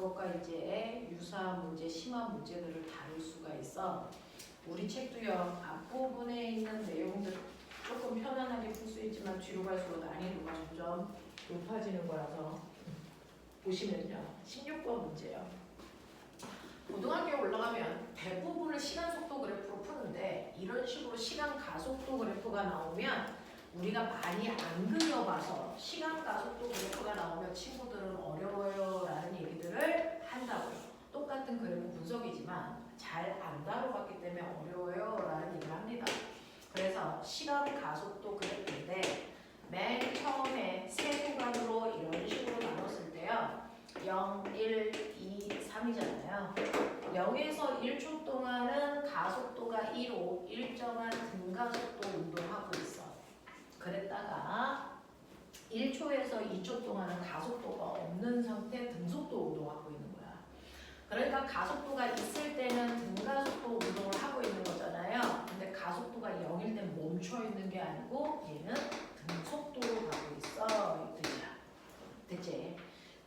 그것과 이제 유사한 문제, 심한 문제들을 다룰 수가 있어. 우리 책도요. 앞부분에 있는 내용들 조금 편안하게 풀 수 있지만 뒤로 갈수록 난이도가 점점 높아지는 거라서 보시면요. 16번 문제요. 고등학교에 올라가면 대부분을 시간 속도 그래프로 푸는데 이런 식으로 시간 가속도 그래프가 나오면 우리가 많이 안 그려봐서 시간 가속도 그래프가 나오면 친구들은 어려워요 라는 얘기들을 한다고요. 똑같은 그래프 분석이지만 잘 안 다뤄봤기 때문에 어려워요 라는 얘기를 합니다. 그래서 시간 가속도 그래프인데 맨 처음에 세 구간으로 이런 식으로 나눴을 때요. 0, 1, 2, 3이잖아요. 0에서 1초 동안은 가속도가 1호, 일정한 등가속도 운동하고 있어. 그랬다가 1초에서 2초 동안은 가속도가 없는 상태 등속도 운동하고 있는 거야. 그러니까 가속도가 있을 때는 등가속도 운동을 하고 있는 거잖아요. 근데 가속도가 0일 땐 멈춰 있는 게 아니고 얘는 등속도로 가고 있어. 이 뜻이야. 됐지?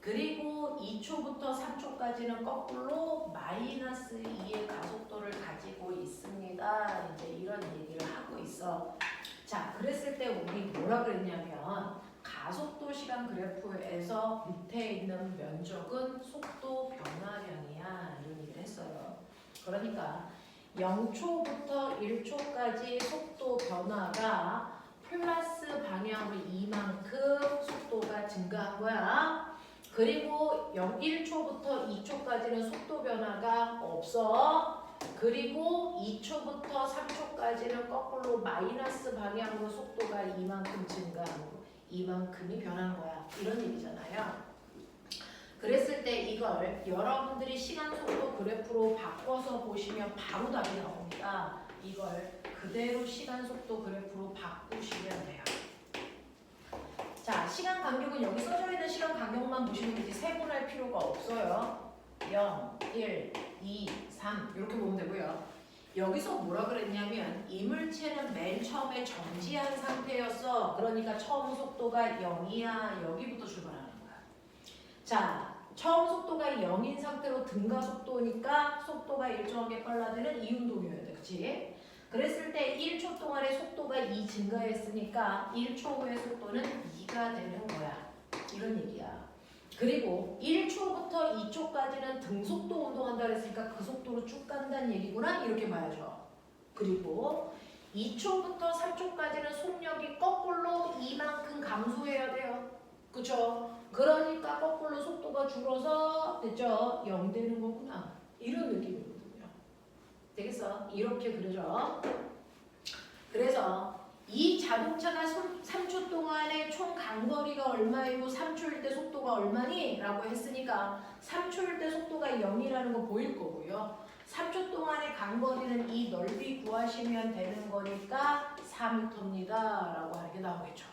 그리고 2초부터 3초까지는 거꾸로 마이너스 2의 가속도를 가지고 있습니다. 이제 이런 얘기를 하고 있어. 자, 그랬을 때 우리 뭐라 그랬냐면 가속도 시간 그래프에서 밑에 있는 면적은 속도 변화량이야. 이런 얘기를 했어요. 그러니까 0초부터 1초까지 속도 변화가 플러스 방향으로 이만큼 속도가 증가한 거야. 그리고 1초부터 2초까지는 속도 변화가 없어. 그리고 2초부터 3초까지는 거꾸로 마이너스 방향으로 속도가 이만큼 증가하고 이만큼이 변하는 거야. 이런 얘기잖아요. 그랬을 때 이걸 여러분들이 시간 속도 그래프로 바꿔서 보시면 바로 답이 나옵니다. 이걸 그대로 시간 속도 그래프로 바꾸시면 돼요. 자, 시간 간격은 여기 써져 있는 시간 간격만 보시면 되지 세분할 필요가 없어요. 0, 1, 2, 3 이렇게 보면 되고요. 여기서 뭐라 그랬냐면 이물체는 맨 처음에 정지한 상태였어. 그러니까 처음 속도가 0이야. 여기부터 출발하는 거야. 자, 처음 속도가 0인 상태로 등가 속도니까 속도가 일정하게 빨라지는 이 운동이어야 돼. 그치? 그랬을 때 1초 동안의 속도가 2 증가했으니까 1초 후의 속도는 2가 되는 거야. 이런 얘기야. 그리고 1초부터 2초까지는 등속도 운동한다 그랬으니까 그 속도로 쭉 간다는 얘기구나. 이렇게 봐야죠. 그리고 2초부터 3초까지는 속력이 거꾸로 이만큼 감소해야 돼요. 그쵸? 그러니까 거꾸로 속도가 줄어서 됐죠? 0 되는 거구나. 이런 느낌이거든요. 되겠어? 이렇게 그려져. 그래서 이 자동차가 3초 동안의 총 간거리가 얼마이고 3초일 때 속도가 얼마니? 라고 했으니까 3초일 때 속도가 0이라는 거 보일 거고요. 3초 동안의 간거리는 이 넓이 구하시면 되는 거니까 4m입니다. 라고 하는 게 나오겠죠.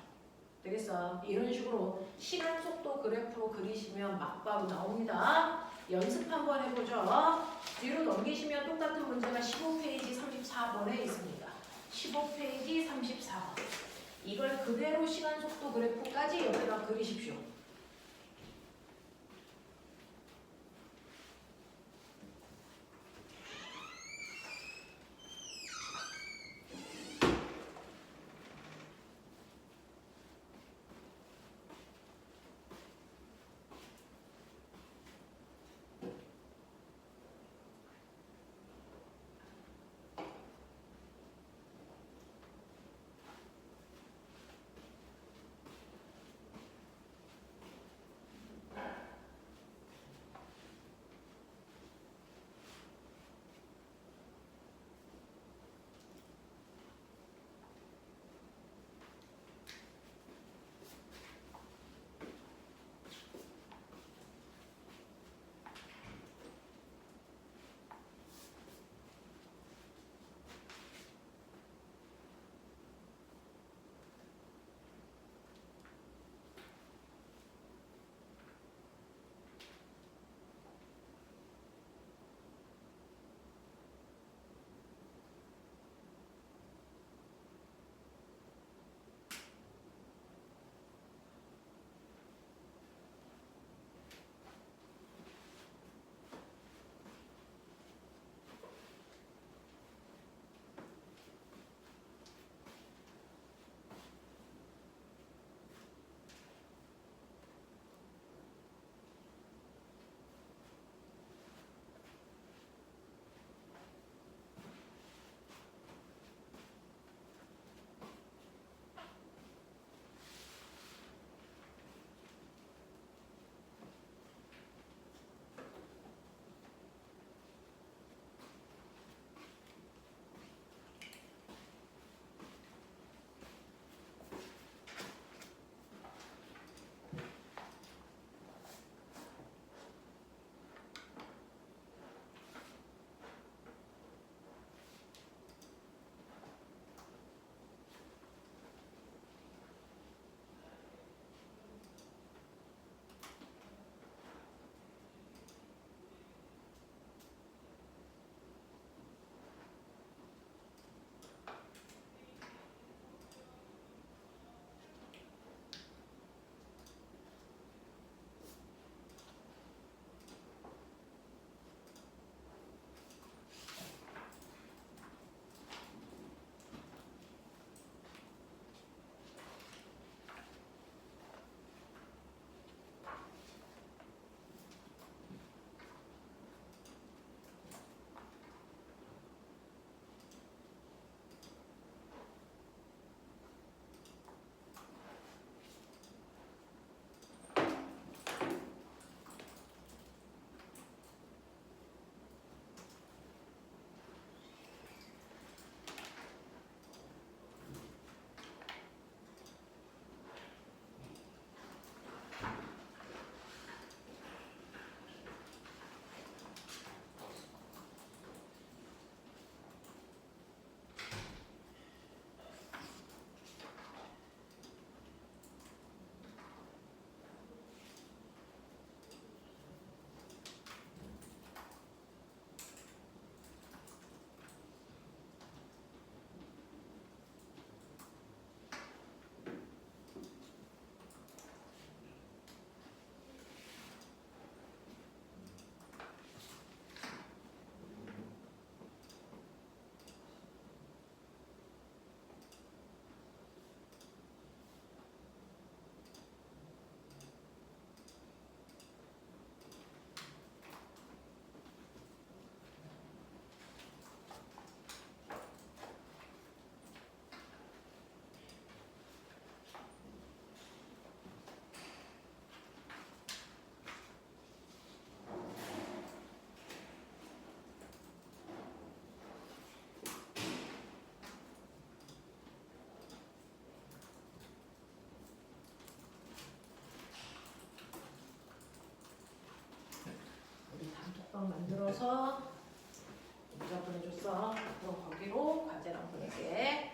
되겠어? 이런 식으로 시간 속도 그래프로 그리시면 막바로 나옵니다. 연습 한번 해보죠. 뒤로 넘기시면 똑같은 문제가 15페이지 34번에 있습니다. 15페이지 34번. 이걸 그대로 시간 속도 그래프까지 여기다 그리십시오. 만들어서 문자 보내줬어. 그럼 거기로 과제랑 보낼게.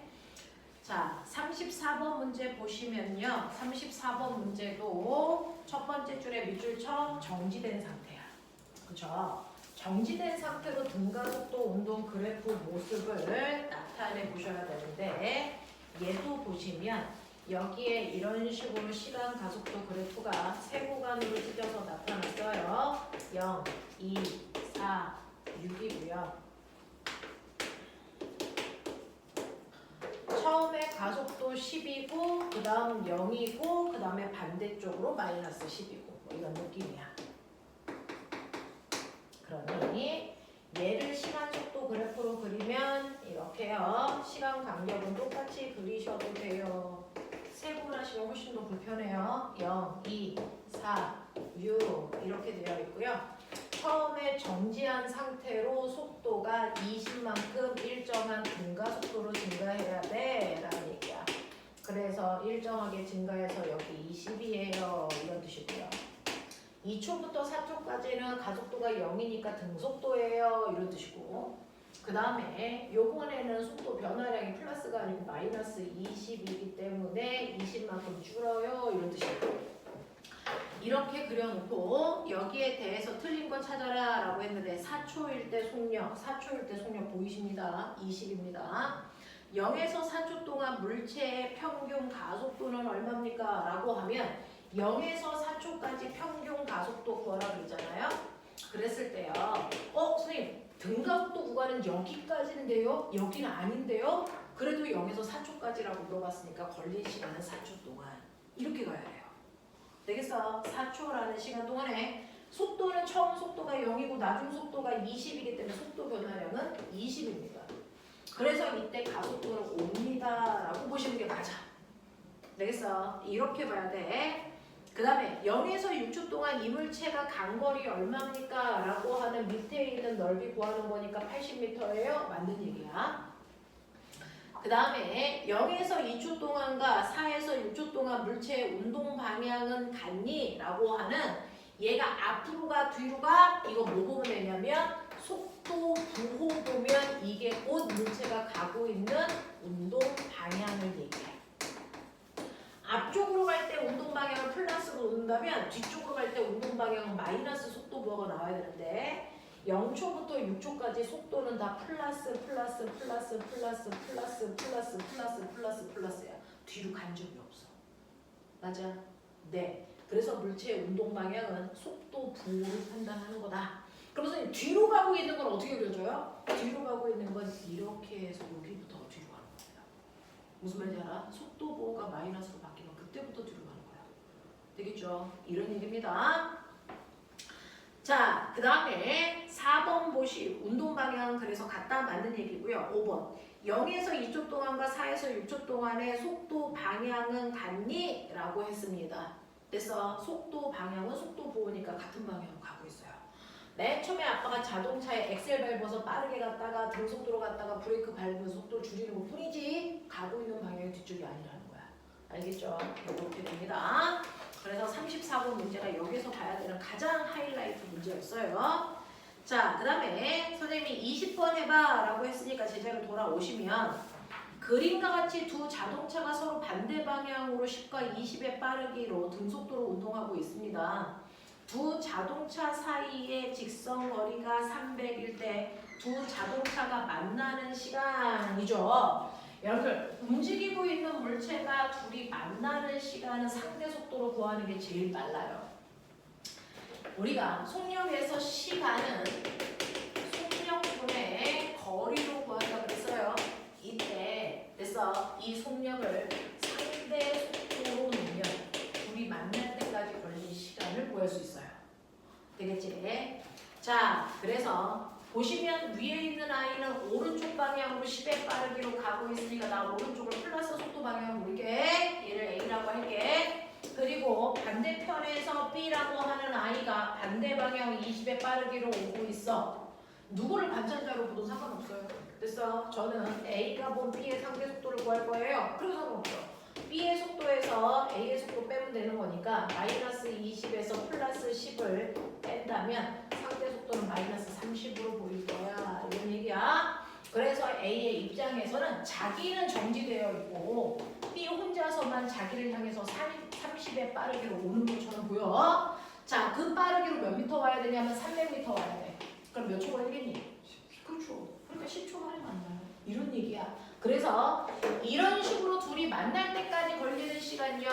자, 34번 문제 보시면요. 34번 문제도 첫 번째 줄에 밑줄처럼 정지된 상태야. 그쵸? 정지된 상태로 등가속도 운동 그래프 모습을 나타내 보셔야 되는데 얘도 보시면 여기에 이런 식으로 시간 가속도 그래프가 세 구간으로 찢어서 나타났어요. 0, 2, 4, 6이고요. 처음에 가속도 10이고 그 다음 0이고 그 다음에 반대쪽으로 마이너스 10이고 뭐 이런 느낌이야. 그러니 얘를 시간 속도 그래프로 그리면 이렇게요. 시간 간격은 똑같이 그리셔도 돼요. 세분하시면 훨씬 더 불편해요. 0, 2, 4, 6 이렇게 되어 있고요. 처음에 정지한 상태로 속도가 20만큼 일정한 등가속도로 증가해야 돼 라는 얘기야. 그래서 일정하게 증가해서 여기 20이에요 이런 뜻이고요. 2초부터 4초까지는 가속도가 0이니까 등속도예요 이런 뜻이고, 그 다음에 요번에는 속도 변화량이 플러스가 아니고 마이너스 20이기 때문에 20만큼 줄어요 이런 뜻이에요. 이렇게 그려놓고 여기에 대해서 틀린 건 찾아라 라고 했는데 4초일 때 속력, 4초일 때 속력 보이십니다. 20입니다. 0에서 4초 동안 물체의 평균 가속도는 얼마입니까? 라고 하면 0에서 4초까지 평균 가속도 구하라 그러잖아요. 그랬을 때요. 선생님 등가속도 구간은 여기까지인데요? 여기는 아닌데요? 그래도 0에서 4초까지라고 물어봤으니까 걸린 시간은 4초 동안 이렇게 가야 돼요. 되겠어? 4초라는 시간 동안에 속도는 처음 속도가 0이고 나중 속도가 20이기 때문에 속도 변화량은 20입니다. 그래서 이때 가속도를 옵니다 라고 보시는 게 맞아. 되겠어? 이렇게 봐야 돼. 그 다음에 0에서 6초 동안 이물체가 간 거리 얼마입니까? 라고 하는 밑에 있는 넓이 구하는 거니까 80m예요. 맞는 얘기야. 그 다음에 0에서 2초 동안과 4에서 6초 동안 물체의 운동 방향은 같니? 라고 하는 얘가 앞으로가 뒤로가 이거 뭐 보면 되냐면 속도 부호 보면 이게 곧 물체가 가고 있는 운동 방향을 얘기해. 앞쪽으로 갈 때 운동 방향을 플러스로 놓는다면 뒤쪽으로 갈 때 운동 방향은 마이너스 속도 부호가 나와야 되는데 0초부터 6초까지 속도는 다 플러스 플러스 플러스 플러스 플러스 플러스 플러스 플러스 플러스야. 뒤로 간 적이 없어. 맞아? 네. 그래서 물체의 운동 방향은 속도 부호를 판단하는 거다. 그럼 선생님 뒤로 가고 있는 건 어떻게 그려져요? 뒤로 가고 있는 건 이렇게 해서 여기부터 뒤로 가는 겁니다. 무슨 말인지 알아? 속도 부호가 마이너스로 바뀌면 그때부터 뒤로 가는 거야. 되겠죠? 이런 얘기입니다. 자, 그 다음에 4번 보시 운동 방향 그래서 같다 맞는 얘기고요. 5번 0에서 2초 동안과 4에서 6초 동안의 속도 방향은 같니? 라고 했습니다. 그래서 속도 방향은 속도 보호니까 같은 방향으로 가고 있어요. 맨 처음에 아빠가 자동차에 엑셀 밟아서 빠르게 갔다가 등속도로 갔다가 브레이크 밟으면서 속도를 줄이는 것 뿐이지 가고 있는 방향이 뒤쪽이 아니라는 거야. 알겠죠? 이렇게 됩니다. 그래서 34번 문제가 여기서 봐야 되는 가장 하이라이트 문제였어요. 자, 그 다음에 선생님이 20번 해봐 라고 했으니까 제자로 돌아오시면 그림과 같이 두 자동차가 서로 반대 방향으로 10과 20의 빠르기로 등속도로 운동하고 있습니다. 두 자동차 사이의 직선 거리가 300일 때 두 자동차가 만나는 시간이죠. 여러분들 움직이고 있는 물체가 둘이 만나는 시간은 상대 속도로 구하는 게 제일 빨라요. 우리가 속력에서 시간은 속력분의 거리로 구한다고 그랬어요. 이때 그래서 이 속력을 상대 속도로 놓으면 둘이 만날 때까지 걸린 시간을 구할 수 있어요. 되겠지? 자, 그래서 보시면 위에 있는 아이는 오른쪽 방향으로 10의 빠르기로 가고 있으니까 나 오른쪽을 플러스 속도 방향으로 볼게. 얘를 A라고 할게. 그리고 반대편에서 B라고 하는 아이가 반대 방향 20의 빠르기로 오고 있어. 누구를 관찰자로 보도 상관없어요. 됐어? 저는 A가 본 B의 상대 속도를 구할 거예요. 그래도 상관없어. B의 속도에서 A의 속도 빼면 되는 거니까 마이너스 20에서 플러스 10을 뺀다면 상대 속도는 마이너스 30으로 보일 거야. 이런 얘기야. 그래서 A의 입장에서는 자기는 정지되어 있고 B 혼자서만 자기를 향해서 30의 빠르기로 오는 것처럼 보여. 자, 그 빠르기로 몇 미터 와야 되냐면 300m 와야 돼. 그럼 몇 초 걸리겠니? 그렇죠. 그러니까 10초 만에 만나요. 이런 얘기야. 그래서 이런 식으로 둘이 만날 때까지 걸리는 시간요.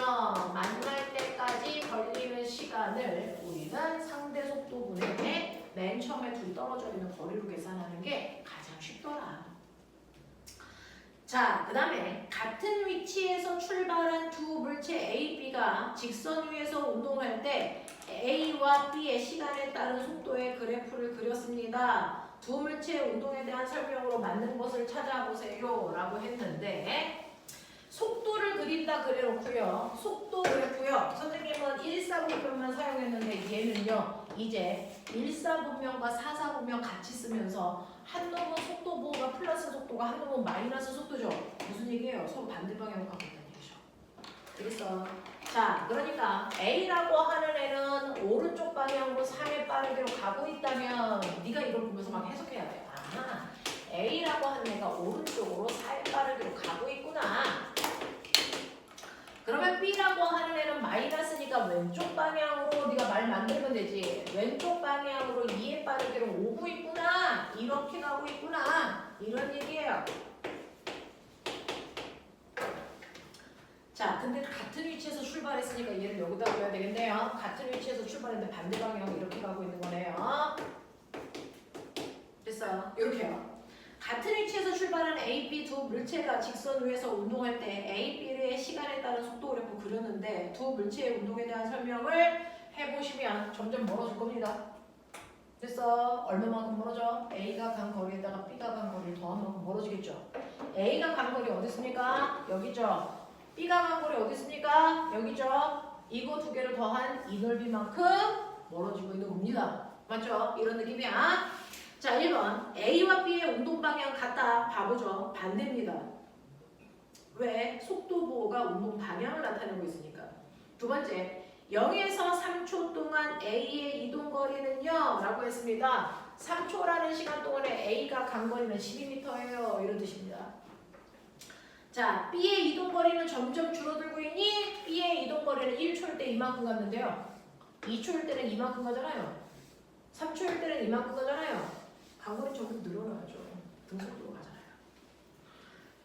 만날 때까지 걸리는 시간을 우리는 상대 속도분의 맨 처음에 둘이 떨어져 있는 거리로 계산하는 게 가장 쉽더라. 자, 그 다음에 같은 위치에서 출발한 두 물체 A, B가 직선 위에서 운동할 때 A와 B의 시간에 따른 속도의 그래프를 그렸습니다. 두 물체의 운동에 대한 설명으로 맞는 것을 찾아보세요 라고 했는데 속도를 그린다 그래놓고요. 속도 그래프요. 선생님은 1사분면만 사용했는데 얘는요. 이제 1사분면과 4사분면 같이 쓰면서 한 놈은 속도 보호가 플러스 속도가 한 놈은 마이너스 속도죠. 무슨 얘기예요? 서로 반대 방향으로 가고 있다는 얘기죠. 그래서 자, 그러니까 A라고 하는 애는 오른쪽 방향으로 3의 빠르기로 가고 있다면 네가 이걸 보면서 막 해석해야 돼. 아, A라고 하는 애가 오른쪽으로 4의 빠르기로 가고 있구나. 그러면 B라고 하는 애는 마이너스니까 왼쪽 방향으로 네가 말 만들면 되지. 왼쪽 방향으로 2의 빠르기로 오고 있구나. 이렇게 가고 있구나. 이런 얘기예요. 자, 근데 같은 위치에서 출발했으니까 얘를 여기다 둬야 되겠네요. 같은 위치에서 출발했는데 반대 방향으로 이렇게 가고 있는 거네요. 됐어요. 이렇게요. 같은 위치에서 출발한 A, B 두 물체가 직선 위에서 운동할 때 A, B의 시간에 따른 속도 그래프 그렸는데 두 물체의 운동에 대한 설명을 해보시면 점점 멀어질 겁니다. 됐어. 얼마만큼 멀어져? A가 간 거리에다가 B가 간 거리를 더한 만큼 멀어지겠죠. A가 간 거리 어디 있습니까? 여기죠. B가 간 거리 어디 있습니까? 여기죠. 이거 두 개를 더한 이 넓이만큼 멀어지고 있는 겁니다. 맞죠? 이런 느낌이야. 자, 1번 A와 B의 운동 방향 같다. 봐보죠. 반대입니다. 왜? 속도 보호가 운동 방향을 나타내고 있으니까. 두 번째, 0에서 3초 동안 A의 이동 거리는요 라고 했습니다. 3초라는 시간 동안에 A가 간 거리는 12m예요. 이런 뜻입니다. 자, B의 이동 거리는 점점 줄어들고 있니? B의 이동 거리는 1초일 때 이만큼 갔는데요. 2초일 때는 이만큼 가잖아요. 3초일 때는 이만큼 가잖아요. 간거리 점점 늘어나죠. 등속도로 가잖아요.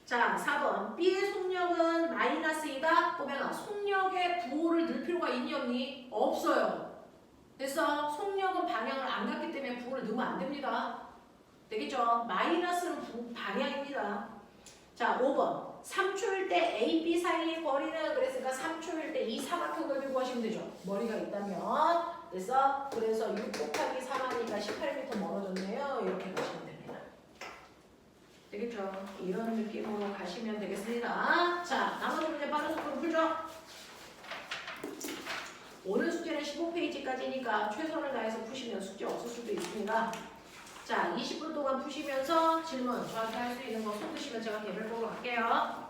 자, 4번. B의 속력은 마이너스이다. 보면 속력의 부호를 넣을 필요가 있니 없니? 없어요. 됐어? 속력은 방향을 안 갔기 때문에 부호를 넣으면 안 됩니다. 되겠죠? 마이너스는 방향입니다. 자, 5번. 3초일 때 A, B 사이의 거리는 그랬으니까 3초일 때 이 사각형 넓이 구하시면 되죠. 머리가 있다면. 됐어? 그래서 6 곱하기 3하니까 18m 멀어졌네요. 이렇게 보시면 됩니다. 되겠죠? 이런 느낌으로 가시면 되겠습니다. 자, 나머지 문제 빠른 속도로 풀죠. 오늘 숙제는 15페이지까지니까 최선을 다해서 푸시면 숙제 없을 수도 있습니다. 자, 20분 동안 푸시면서 질문 저한테 할 수 있는 거 손 드시면 제가 개별적으로 할게요.